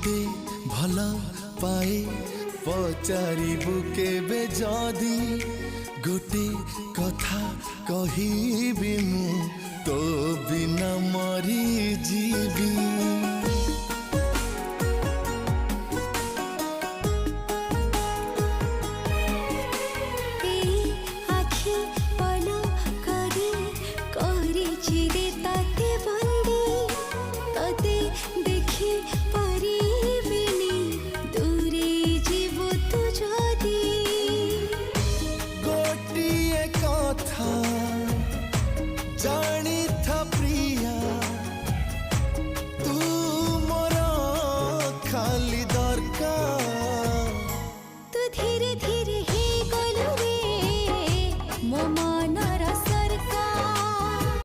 एते भल पाए पचारिबु केबे जदी गोटे कथा कहिबि मु